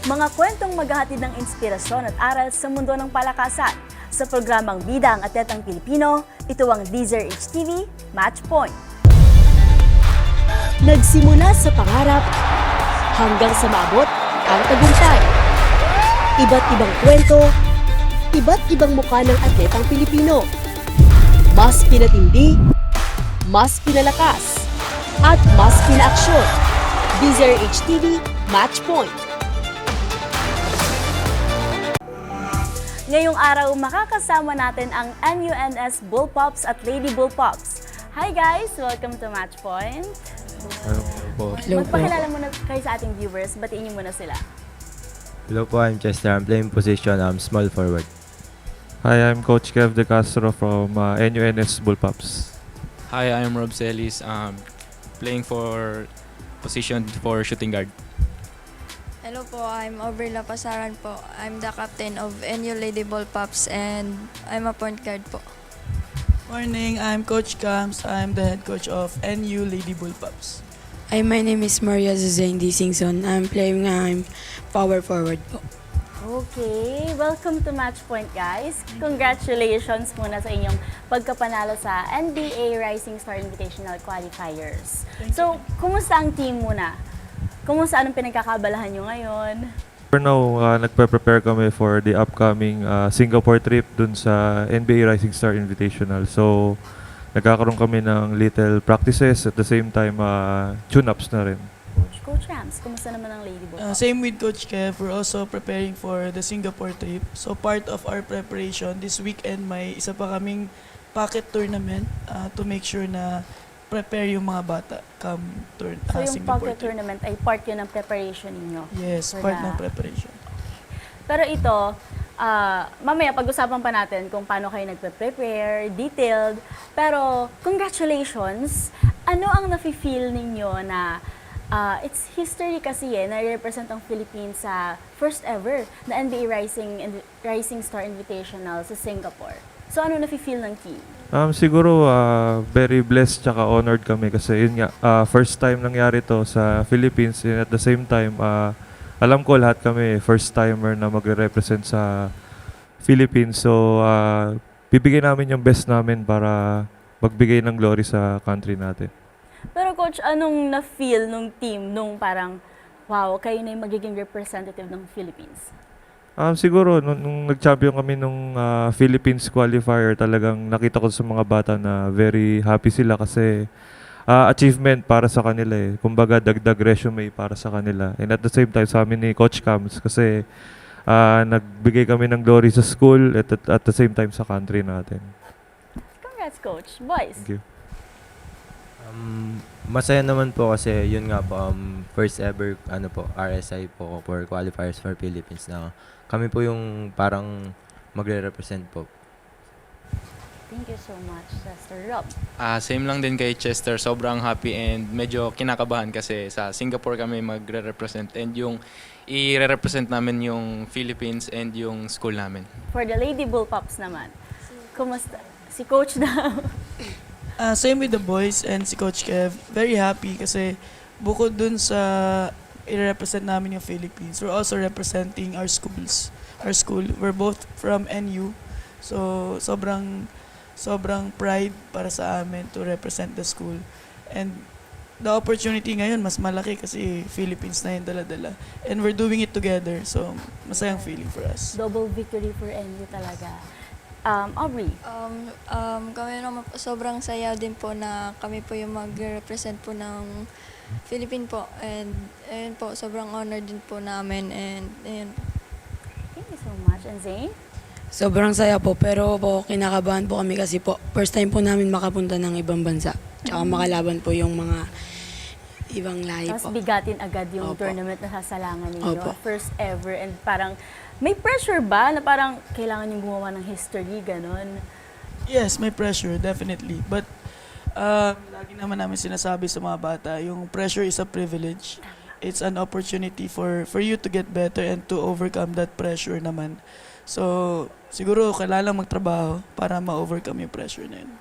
Mga kwentong maghahatid ng inspirasyon at aral sa mundo ng palakasan. Sa programang Bida ang Atletang Pilipino, ito ang DZRH-TV Match Point. Nagsimula sa pangarap hanggang sa maabot ang tagumpay. Iba't ibang kwento, iba't ibang mukha ng atletang Pilipino. Mas pinatindi, mas pinalakas, at mas pinaaksyon. DZRH-TV Match Point. Ngayong araw, makakasama natin ang NUNS Bullpups at Lady Bullpups. Hi guys! Welcome to Match Point. Hello po. Magpakilala muna kayo sa ating viewers. Batiin niyo muna sila. Hello po, I'm Chester. I'm playing position small forward. Hi, I'm Coach Kev De Castro from NUNS Bullpups. Hi, I'm Rob Celis, playing for position for shooting guard. Hello po, I'm Aubrey Lapasaran po. I'm the captain of NU Lady Bullpups and I'm a point guard po. Morning, I'm Coach Cams. I'm the head coach of NU Lady Bullpups. Hi, my name is Maria Zuzane D. Singson. I'm playing power forward po. Okay, welcome to Match Point guys. Congratulations muna sa inyong pagkapanalo sa NBA Rising Star Invitational Qualifiers. So, kumusta ang team muna? Kumusta anong pinagkakabalahan nyo ngayon? For now, nagpe-prepare kami for the upcoming Singapore trip dun sa NBA Rising Star Invitational. So, nagkakaroon kami ng little practices at the same time tune-ups na rin. Coach Rams, kumusta naman ang Lady Bullpups? Same with Coach Kev, we're also preparing for the Singapore trip. So part of our preparation, this weekend may isa pa kaming pocket tournament to make sure na prepare yung mga bata come So yung Singapore pocket trip. tournament ay part yun ng preparation ninyo? Yes, For part the- ng preparation. Pero ito, mamaya pag-usapan pa natin kung paano kayo nagpe-prepare, detailed. Pero congratulations! Ano ang nafe-feel ninyo na it's history kasi na-represent ang Philippines sa first ever na NBA Rising Star Invitational sa Singapore. So ano nafe-feel ng team? Siguro very blessed tsaka honored kami kasi yun nga, first time nangyari to sa Philippines and at the same time, alam ko lahat kami first timer na magre-represent sa Philippines. So, bibigyan namin yung best namin para magbigay ng glory sa country natin. Pero coach, anong na-feel nung team nung parang, wow, kayo na yung magiging representative ng Philippines? Siguro, nung nag-champion kami nung Philippines qualifier, talagang nakita ko sa mga bata na very happy sila kasi achievement para sa kanila eh. Kumbaga, dagdag resume para sa kanila. And at the same time, sa amin ni Coach Cams kasi nagbigay kami ng glory sa school at the same time sa country natin. Congrats, coach. Boys. Thank you. Masaya naman po kasi yun nga po, first ever RSI po for qualifiers for Philippines na kami po yung parang magre-represent po. Thank you so much, Sister Rob. Same lang din kay Chester, sobrang happy and medyo kinakabahan kasi sa Singapore kami magre-represent and yung i-represent namin yung Philippines and yung school namin. For the Lady Bullpups naman, kumusta? Si coach na. Same with the boys and si Coach Kev. Very happy kasi bukod dun sa i-represent namin yung Philippines, we're also representing our schools. Our school, we're both from NU. So, sobrang pride para sa amin to represent the school. And the opportunity ngayon, mas malaki kasi Philippines na yung dala-dala. And we're doing it together. So, masayang feeling for us. Double victory for NU talaga. Aubrey. Kami naman po, sobrang saya din po na kami po yung mag-represent po ng Philippine po. And ayun po, sobrang honor din po namin. And ayun po. Thank you so much. And Zane? Sobrang saya po, pero po kinakabahan po kami kasi po first time po namin makapunta ng ibang bansa. Tsaka makalaban po yung mga ibang lahi Tapos po. bigatin agad yung Opo. tournament na sasalangan ninyo. Opo. First ever. And parang, may pressure ba na parang kailangan yung gumawa ng history, ganon? Yes, may pressure, definitely. But lagi naman namin sinasabi sa mga bata, yung pressure is a privilege. It's an opportunity for you to get better and to overcome that pressure naman. So, siguro kailangan magtrabaho para ma-overcome yung pressure na yun.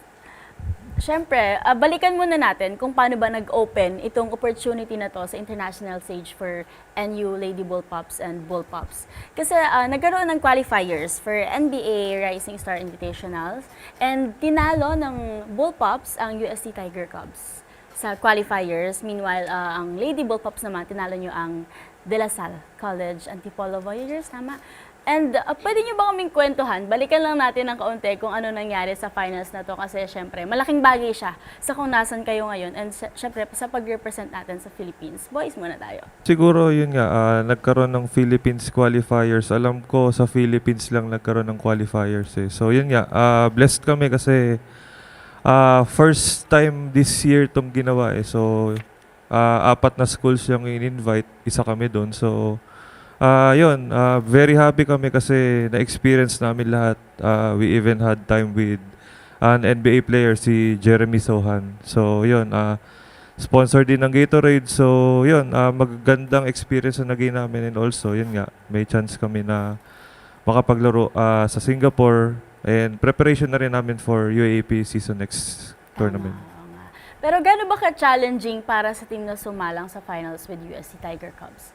Siyempre, balikan muna natin kung paano ba nag-open itong opportunity na to sa international stage for NU Lady Bull Pops and Bull Pops. Kasi nagkaroon ng qualifiers for NBA Rising Star Invitationals and tinalo ng Bull Pops ang UST Tiger Cubs sa qualifiers. Meanwhile, ang Lady Bull Pops naman, tinalo nyo ang De La Salle College Antipolo Voyagers, tama? And pwede nyo ba kaming kwentuhan? Balikan lang natin ng kaunti kung ano nangyari sa finals na to kasi syempre malaking bagay siya sa kung nasan kayo ngayon and syempre sa pag-represent natin sa Philippines. Boys muna tayo. Siguro yun nga, nagkaroon ng Philippines qualifiers. Alam ko sa Philippines lang nagkaroon ng qualifiers eh. So yun nga, blessed kami kasi first time this year itong ginawa eh. So 4 na schools yung in-invite, isa kami doon. So yun, very happy kami kasi na-experience namin lahat. We even had time with an NBA player, si Jeremy Sohan. So yun, sponsor din ng Gatorade. So yun, magagandang experience na naging namin. And also, yun nga, may chance kami na makapaglaro sa Singapore. And preparation na rin namin for UAAP season next tournament. Oo nga. Pero gaano ba ka-challenging para sa team na sumalang sa finals with UST Tiger Cubs?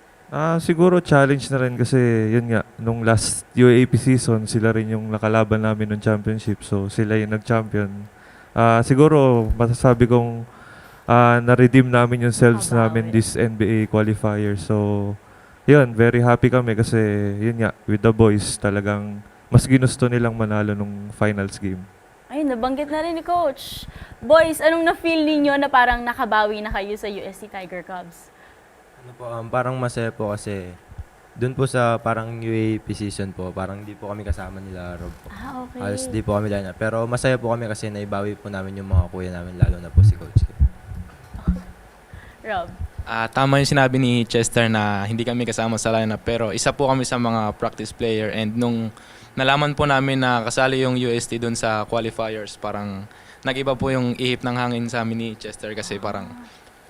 Siguro challenge na rin kasi yun nga, nung last UAAP season, sila rin yung nakalaban namin ng championship. So sila yung nag-champion. Siguro masasabi kong na-redeem namin yung selves namin this NBA qualifier. So yun, very happy kami kasi yun nga, with the boys talagang mas ginusto nilang manalo nung finals game. Ay, nabanggit na rin ni Coach. Boys, anong na-feel ninyo na parang nakabawi na kayo sa UST Tiger Cubs? Ano po, parang masaya po kasi doon po sa parang UAAP season po, parang hindi po kami kasama nila Rob po. Okay. Halos di po kami line up. Pero masaya po kami kasi naibawi po namin yung mga kuya namin, lalo na po si Coach Kev. Rob. Tama yung sinabi ni Chester na hindi kami kasama sa lineup pero isa po kami sa mga practice player and nung nalaman po namin na kasali yung UST doon sa qualifiers, parang nag-iba po yung ihip ng hangin sa amin ni Chester kasi parang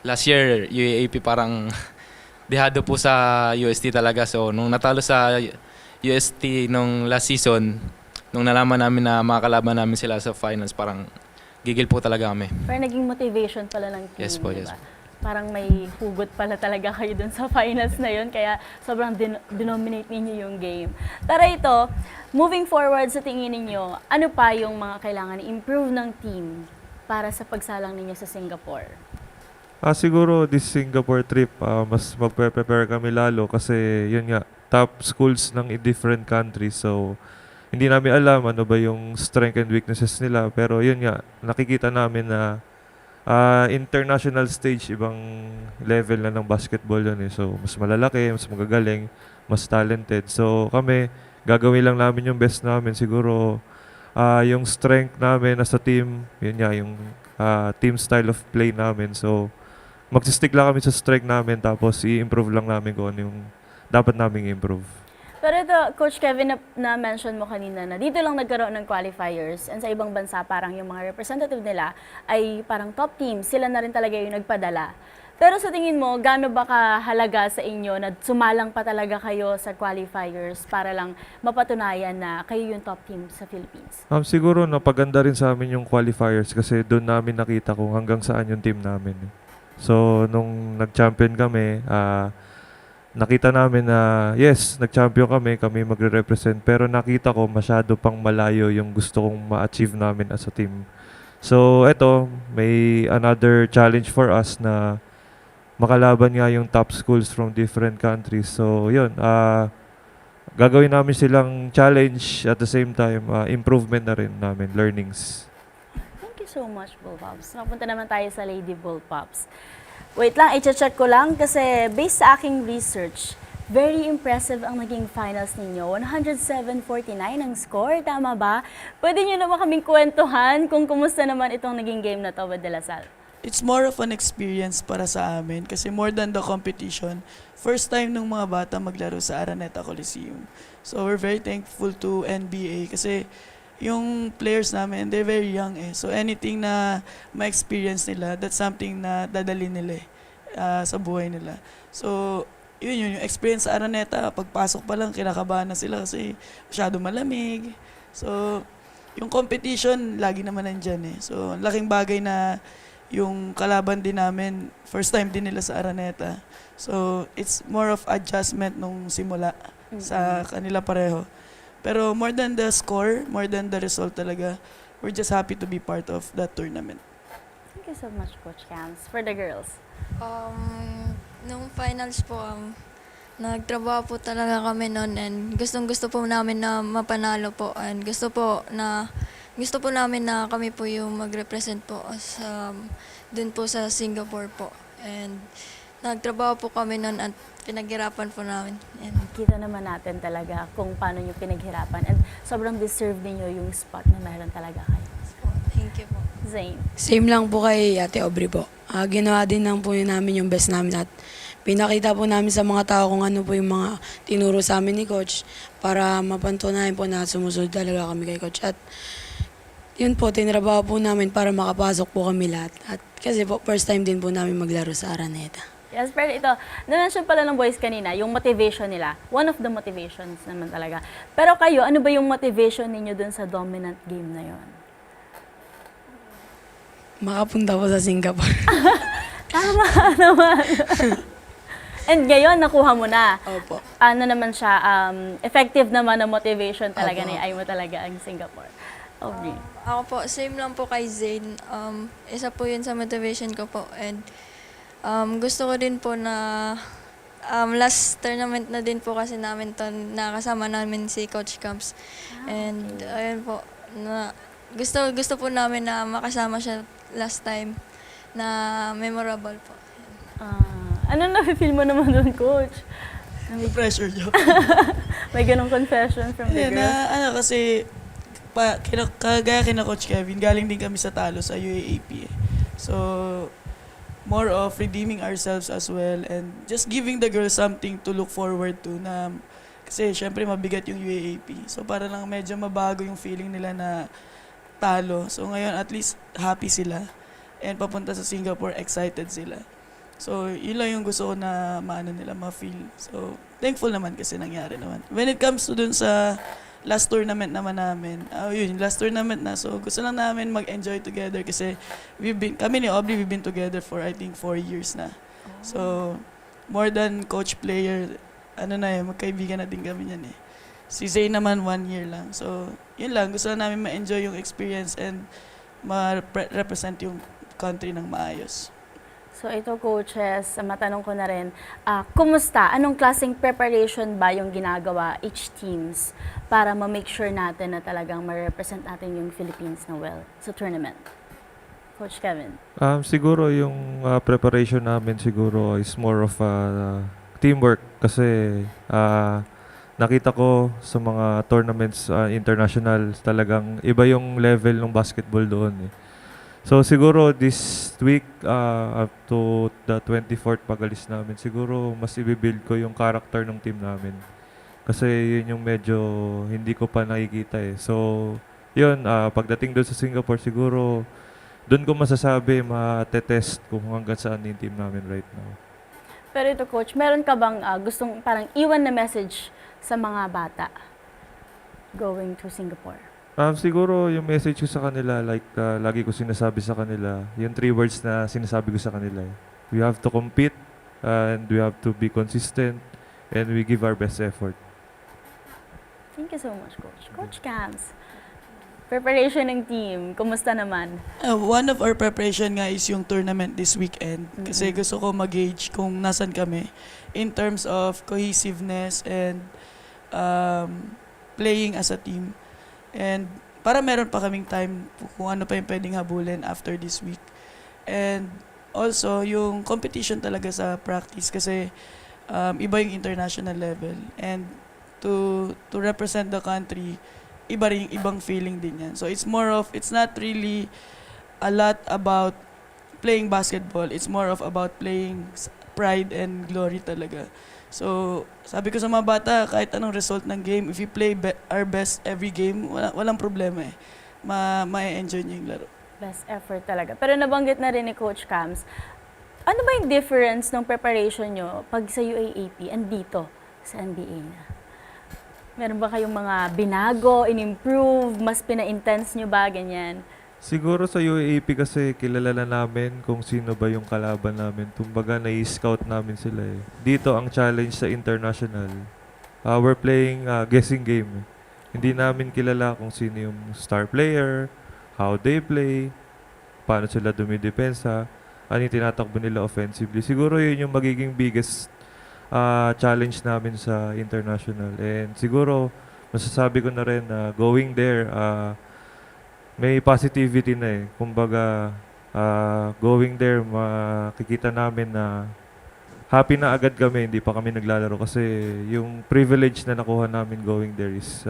last year UAAP parang dehado po sa UST talaga. So, nung natalo sa UST nung last season, nung nalaman namin na makakalaban namin sila sa finals, parang gigil po talaga kami. Pero naging motivation pala ng team, Yes po, di yes ba? Parang may hugot pala talaga kayo dun sa finals na yun, kaya sobrang denominate ninyo yung game. Pero ito, moving forward sa tingin ninyo, ano pa yung mga kailangan i-improve ng team para sa pagsalang ninyo sa Singapore? Siguro this Singapore trip, mas magpe-prepare kami lalo kasi yun nga, top schools ng different countries. So, hindi namin alam ano ba yung strength and weaknesses nila. Pero yun nga, nakikita namin na international stage, ibang level na ng basketball yun eh. So, mas malalaki, mas magagaling, mas talented. So, kami, gagawin lang namin yung best namin. Siguro, yung strength namin as a team, yun nga, yung team style of play namin. So, magsistick lang kami sa strength namin tapos i-improve lang namin kung ano yung dapat namin i-improve. Pero ito, Coach Kevin, na-mention mo kanina na dito lang nagkaroon ng qualifiers and sa ibang bansa parang yung mga representative nila ay parang top team. Sila na rin talaga yung nagpadala. Pero sa tingin mo, gaano ba kahalaga sa inyo na sumalang pa talaga kayo sa qualifiers para lang mapatunayan na kayo yung top team sa Philippines? Siguro napaganda rin sa amin yung qualifiers kasi doon namin nakita kung hanggang saan yung team namin. So, nung nag-champion kami, nakita namin na yes, nag-champion kami magre-represent. Pero nakita ko masyado pang malayo yung gusto kong ma-achieve namin as a team. So, eto, may another challenge for us na makalaban nga yung top schools from different countries. So, yun, gagawin namin silang challenge at the same time, improvement na rin namin, learnings. Thank you so much, Bull Pops. Mapunta naman tayo sa Lady Bull Pops. Wait lang, i-check ko lang kasi based sa aking research, very impressive ang naging finals ninyo. 107-49 ang score, tama ba? Pwede nyo naman kaming kwentuhan kung kumusta naman itong naging game na to with De La Salle. It's more of an experience para sa amin kasi more than the competition, first time ng mga bata maglaro sa Araneta Coliseum. So we're very thankful to NBA kasi yung players namin, they're very young eh. So anything na ma-experience nila, that's something na dadalhin nila sa buhay nila. So yun yung experience sa Araneta, pagpasok pa lang kinakabahan na sila kasi masyado malamig. So yung competition, lagi naman nandyan eh. So, laking bagay na yung kalaban din namin, first time din nila sa Araneta. So, it's more of adjustment nung simula sa kanila pareho. Pero more than the score, more than the result talaga, we're just happy to be part of that tournament. Thank you so much, Coach Cams. For the girls. Nung finals po, nagtrabaho po talaga kami noon and gustong-gusto po namin na mapanalo po and gusto po namin na kami po yung mag-represent po sa dun po sa Singapore po. And nagtrabaho po kami noon at pinaghirapan po namin. And Kita naman natin talaga kung paano nyo pinaghirapan and sobrang deserve ninyo yung spot na meron talaga kayo. thank you po. Zane. Same lang po kay Ate Aubrey po. Ginawa din lang po yun namin yung best namin at pinakita po namin sa mga tao kung ano po yung mga tinuro sa amin ni Coach para mapantunayan po na sumusunod talaga kami kay Coach. At yun po, tinrabaho po namin para makapasok po kami lahat. At kasi po, first time din po namin maglaro sa Araneta. Yes, pero ito, na-mention pala ng boys kanina, yung motivation nila. One of the motivations naman talaga. Pero kayo, ano ba yung motivation ninyo dun sa dominant game na yon? Makapunta po sa Singapore. Tama naman. And ngayon, nakuha mo na. Opo. Ano naman siya, effective naman na motivation talaga Opo. ni ay mo talaga ang Singapore. Aubrey. Ako po, same lang po kay Zane. Isa po yun sa motivation ko po. And gusto ko din po na last tournament na din po kasi namin to, nakasama namin si Coach Camps. And ayun po, na, gusto po namin na makasama siya last time na memorable po. Ano na-feel mo naman doon, Coach? May pressure nyo. May ganong confession from the Ayan, girls? kasi kagaya kina Coach Kevin, galing din kami sa talo sa UAAP eh. So, more of redeeming ourselves as well and just giving the girls something to look forward to na kasi syempre mabigat yung UAAP. So, para lang medyo mabago yung feeling nila na talo. So, ngayon at least happy sila and papunta sa Singapore, excited sila. So, yun lang yung gusto ko na maano nila, ma-feel. So, thankful naman kasi nangyari naman. When it comes to dun sa last tournament naman namin, yun, last tournament na. So, gusto lang namin mag-enjoy together kasi kami ni Aubrey, we've been together for I think 4 years na. So, more than coach-player, magkaibigan na din kami yan eh. Si Zay naman 1 year lang. So, yun lang, gusto lang namin ma-enjoy yung experience and ma-represent yung country ng maayos. So ito, coaches, matanong ko na rin, kumusta? Anong klaseng preparation ba yung ginagawa each teams para ma-make sure natin na talagang ma-represent natin yung Philippines na well sa tournament? Coach Kevin. Siguro yung preparation namin siguro is more of teamwork kasi nakita ko sa mga tournaments international talagang iba yung level ng basketball doon eh. So siguro this week up to the 24th pag-alis namin, siguro mas i-build ko yung character ng team namin. Kasi yun yung medyo hindi ko pa nakikita eh. So yun, pagdating doon sa Singapore siguro doon ko masasabi, ma-test kung hanggang saan yung team namin right now. Pero ito, coach, meron ka bang gustong parang iwan na message sa mga bata going to Singapore? Siguro yung message ko sa kanila, like lagi ko sinasabi sa kanila, yung 3 words na sinasabi ko sa kanila. We have to compete and we have to be consistent and we give our best effort. Thank you so much, Coach. Coach Cams, preparation ng team, kumusta naman? One of our preparation nga is yung tournament this weekend. Kasi gusto ko mag-gauge kung nasan kami in terms of cohesiveness and playing as a team. And para meron pa kaming time kung ano pa yung pwedeng habulin after this week. And also, yung competition talaga sa practice kasi iba yung international level. And to represent the country, iba rin yung ibang feeling din yan. So it's not really a lot about playing basketball. It's more of about playing pride and glory talaga. So, sabi ko sa mga bata, kahit anong result ng game, if we play our best every game, walang problema eh. Ma-enjoy nyo yung laro. Best effort talaga. Pero nabanggit na rin ni Coach Cams, ano ba yung difference ng preparation nyo pag sa UAAP and dito sa NBA na? Meron ba kayong mga binago, in-improve, mas pina-intense nyo ba, ganyan? Siguro sa UAAP kasi kilala na namin kung sino ba yung kalaban namin. Kumbaga nai-scout namin sila eh. Dito ang challenge sa international. We're playing guessing game. Hindi namin kilala kung sino yung star player, how they play, paano sila dumidepensa, ano yung tinatakbo nila offensively. Siguro yun yung magiging biggest challenge namin sa international. And siguro masasabi ko na rin na going there, may positivity na eh. Kumbaga, going there, makikita namin na happy na agad kami, hindi pa kami naglalaro kasi yung privilege na nakuha namin going there is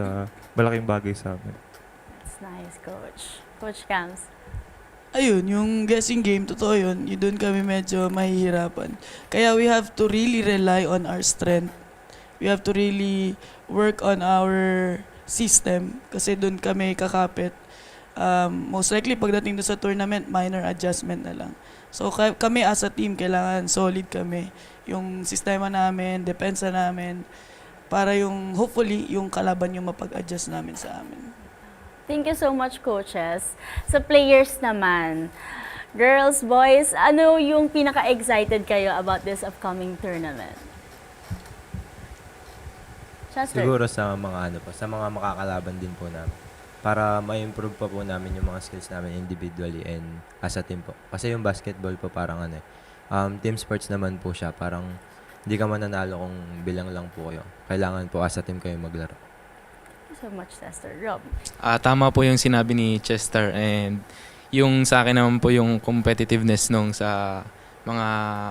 malaking bagay sa amin. That's nice, Coach. Coach Cams. Ayun, yung guessing game, totoo yun. Yun doon kami medyo mahihirapan. Kaya we have to really rely on our strength. We have to really work on our system kasi doon kami kakapit. Most likely, pagdating doon sa tournament, minor adjustment na lang. So, kami as a team, kailangan solid kami. Yung sistema namin, depensa namin, para yung, hopefully, yung kalaban yung mapag-adjust namin sa amin. Thank you so much, coaches. Sa players naman, girls, boys, ano yung pinaka-excited kayo about this upcoming tournament? Chester? Siguro sa mga sa mga makakalaban din po namin. Para ma-improve pa po namin yung mga skills namin individually and as a team po. Kasi yung basketball po parang team sports naman po siya. Parang hindi ka mananalo kung bilang lang po kayo. Kailangan po as a team kayo maglaro. Thank you so much, Chester. Rob? Tama po yung sinabi ni Chester, and yung sa akin naman po yung competitiveness nung sa mga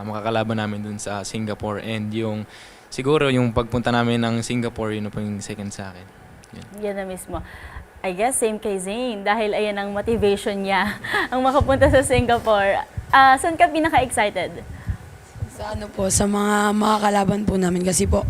makakalaban namin dun sa Singapore, and yung siguro yung pagpunta namin ng Singapore, yun na po yung second sa akin. Yan na mismo. I guess same kay Zane dahil ayan ang motivation niya ang makapunta sa Singapore. Saan ka pinaka-excited? Sa ano po, sa mga makakalaban po namin kasi po,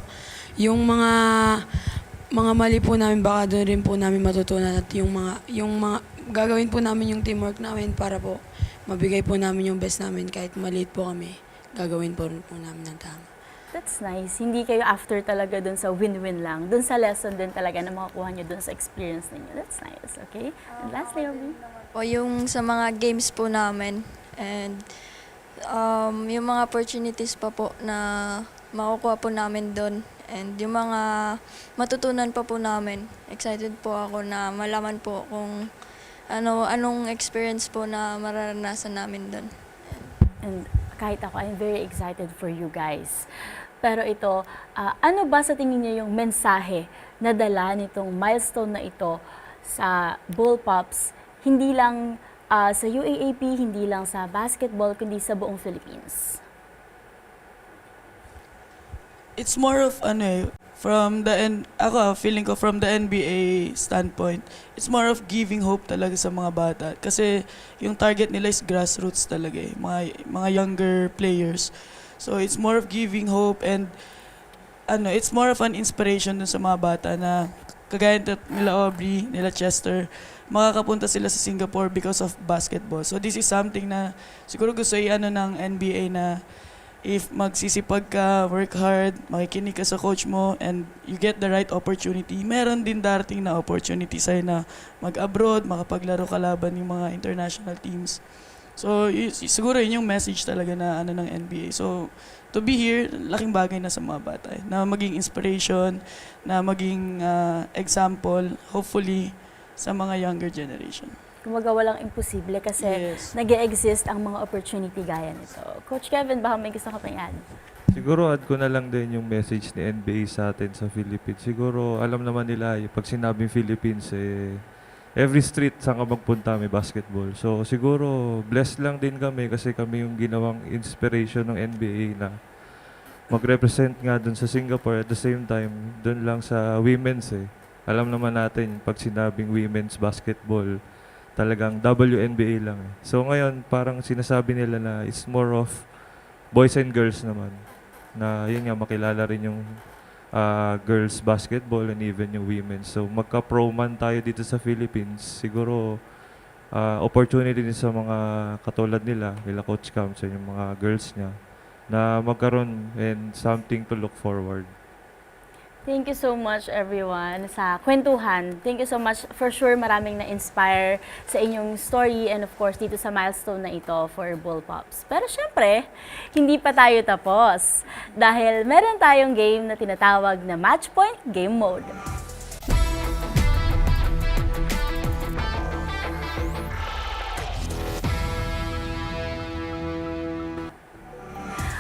yung mga mali po namin baka doon rin po namin matutunan at yung mga gagawin po namin yung teamwork namin para po mabigay po namin yung best namin kahit maliit po kami, gagawin po rin po namin ng tama. That's nice. Hindi kayo after talaga dun sa win-win lang. Dun sa lesson din talaga na makukuha nyo dun sa experience ninyo. That's nice, okay? And lastly, Robin? O yung sa mga games po namin and yung mga opportunities pa po na makukuha po namin doon and yung mga matutunan pa po namin. Excited po ako na malaman po kung anong experience po na mararanasan namin doon. And kahit ako, I'm very excited for you guys. Pero ito, ano ba sa tingin niyo yung mensahe na dala nitong milestone na ito sa Bull Pops, hindi lang sa UAAP, hindi lang sa basketball, kundi sa buong Philippines? It's more of from the feeling ko from the NBA standpoint, it's more of giving hope talaga sa mga bata kasi yung target nila is grassroots talaga eh, mga younger players. So it's more of giving hope and it's more of an inspiration dun sa mga bata na kagaya nila Aubrey, nila Chester, makakapunta sila sa Singapore because of basketball. So this is something na siguro gusto ng NBA na if magsisipag ka, work hard, makikinig ka sa coach mo, and you get the right opportunity, meron din darating na opportunity sa'yo na mag-abroad, makapaglaro kalaban yung mga international teams. So, siguro yun yung message talaga na ng NBA. So, to be here, laking bagay na sa mga bata. Na maging inspiration, na maging example, hopefully, sa mga younger generation. Kumbaga walang imposible kasi Yes. nag-e-exist ang mga opportunity gaya nito. Coach Kevin, baka may gusto ka pang i-add? Siguro add ko na lang din yung message ni NBA sa atin sa Philippines. Siguro alam naman nila, pag sinabing Philippines, every street saan ka magpunta may basketball. So siguro blessed lang din kami kasi kami yung ginawang inspiration ng NBA na mag-represent nga dun sa Singapore at the same time dun lang sa women's Alam naman natin pag sinabing women's basketball, talagang WNBA lang So ngayon parang sinasabi nila na it's more of boys and girls naman. Na yun nga makilala rin yung girls basketball and even yung women. So magka-pro man tayo dito sa Philippines, siguro opportunity din sa mga katulad nila Coach Cam, sa yung mga girls niya, na magkaroon and something to look forward. Thank you so much everyone sa kwentuhan. Thank you so much. For sure maraming na-inspire sa inyong story and of course dito sa milestone na ito for Bull Pops. Pero syempre, hindi pa tayo tapos dahil meron tayong game na tinatawag na Match Point Game Mode.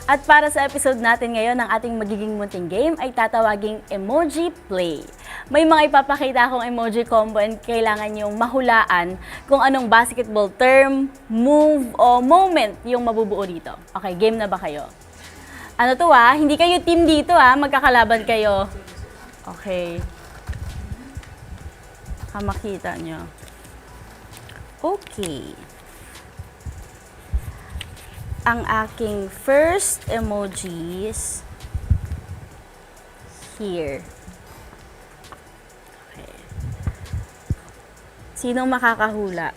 At para sa episode natin ngayon, ang ating magiging munting game ay tatawaging Emoji Play. May mga ipapakita akong emoji combo and kailangan yung mahulaan kung anong basketball term, move, o moment yung mabubuo dito. Okay, game na ba kayo? Ano to hindi kayo team dito magkakalaban kayo. Okay. Makita nyo. Okay. Ang aking first emoji is here. Okay. Sinong makakahula?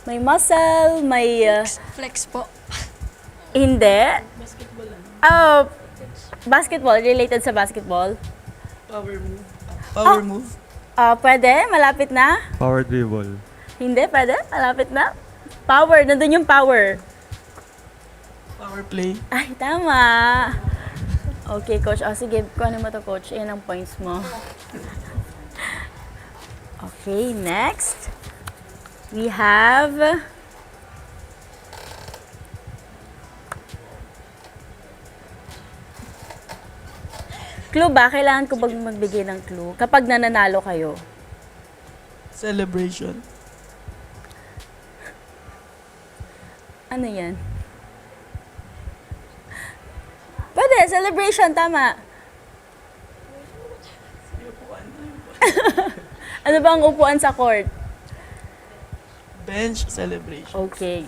May muscle, may... Flex po. hindi. Oh, basketball. Related sa basketball. Power move. Power move. Pwede? Malapit na? Power dribble. Hindi? Pwede? Malapit na? Power. Nandun yung power. Power play. Ay, tama. Okay, coach. Sige, kuhanin mo to, coach. Ayan ang points mo. Okay, next. We have... Clue ba? Kailangan ko bang magbigay ng clue? Kapag nananalo kayo. Celebration. Ano yan? Pwede, celebration, tama. Ano ba ang upuan sa court? Bench celebration. Okay.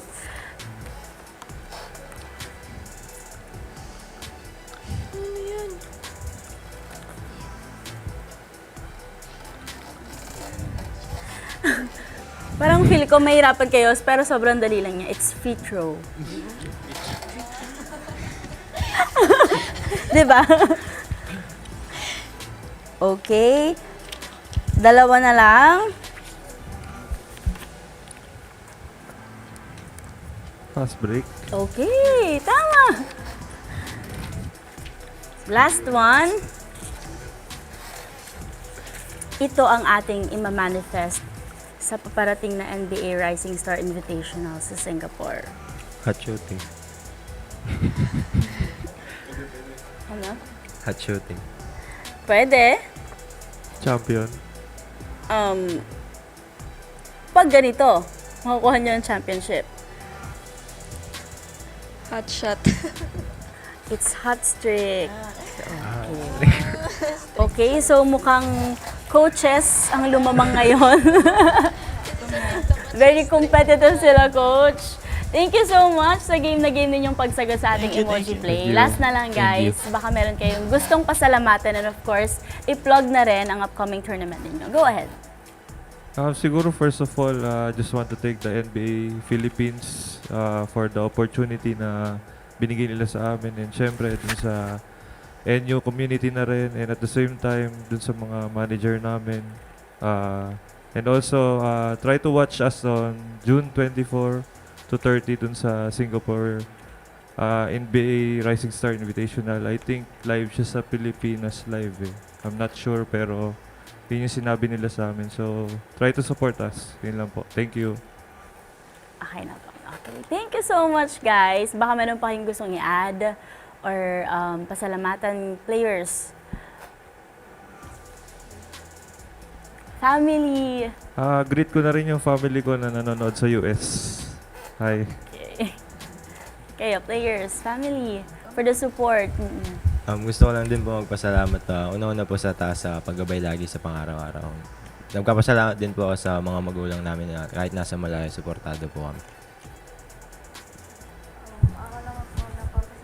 Parang feel ko mahirapan kayo, pero sobrang dali lang niya. It's free throw. Diba? Okay. Dalawa na lang. Fast break. Okay, tama. Last one. Ito ang ating imamanifest sa paparating na NBA Rising Star Invitational sa Singapore. Hot shooting. Ano? Hot shooting. Pwede. Champion. Pag ganito, makukuha niyo yung championship. Hot shot. It's hot streak. Okay, so mukhang coaches ang lumamang ngayon. Very competitive sila, coach. Thank you so much sa game na game ninyong pagsagot sa ating Thank you, emoji thank you. play. Thank you. Last na lang, guys. Baka meron kayong gustong pasalamatan and of course, i-plug na rin ang upcoming tournament ninyo. Go ahead. Siguro first of all, just want to thank the NBA Philippines for the opportunity na binigay nila sa amin, and syempre dun sa NU community na rin, and at the same time dun sa mga manager namin, and also try to watch us on June 24 to 30 dun sa Singapore NBA Rising Star Invitational. I think live siya sa Pilipinas live I'm not sure, pero yun yung sinabi nila sa amin. So, try to support us. Yun lang po. Thank you. Okay na po. Okay. Thank you so much, guys. Baka meron pa kayong gustong i-add or pasalamatan players. Family. Greet ko na rin yung family ko na nanonood sa US. Hi. Okay. Kayo, players, family, for the support. Gusto ko lang din po magpasalamat una-una po sa taas sa paggabay lagi sa pang-araw-araw. Nagpapasalamat din po ako sa mga magulang namin na kahit nasa malayo, suportado po kami.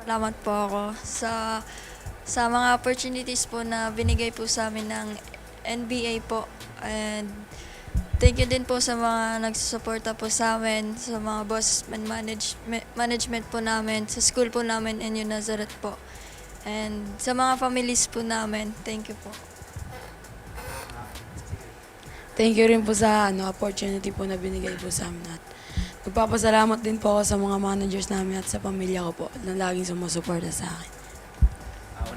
Salamat po ako sa mga opportunities po na binigay po sa amin ng NBA po. And thank you din po sa mga nagsusuporta po sa amin, sa mga boss and management po namin, sa school po namin, NU Nazareth po. And sa mga families po namin, thank you po. Thank you rin po sa opportunity po na binigay po sa amin. At nagpapasalamat din po ako sa mga managers namin at sa pamilya ko po na laging sumusuporta sa akin.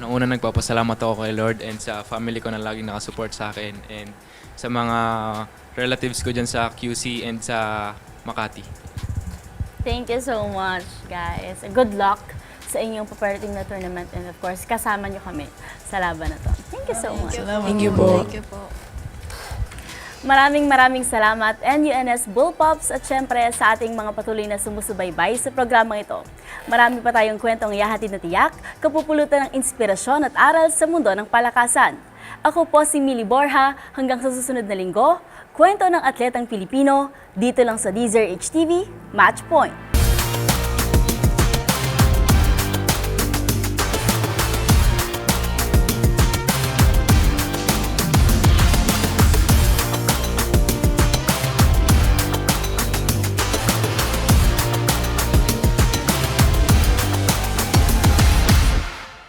Unang-una nagpapasalamat ako kay Lord and sa family ko na laging nakasupport sa akin and sa mga relatives ko dyan sa QC and sa Makati. Thank you so much, guys. Good luck sa inyong paparating na tournament and of course, kasama nyo kami sa laban na to. Thank you so much. Salamat. Thank you po. Thank you po. Maraming salamat NUNS Bullpups at syempre sa ating mga patuloy na sumusubaybay sa programang ito. Marami pa tayong kwentong ihahatid na tiyak, kapupulutan ng inspirasyon at aral sa mundo ng palakasan. Ako po si Millie Borja, hanggang sa susunod na linggo, kwento ng atletang Pilipino, dito lang sa Deezer HTV, Match Point.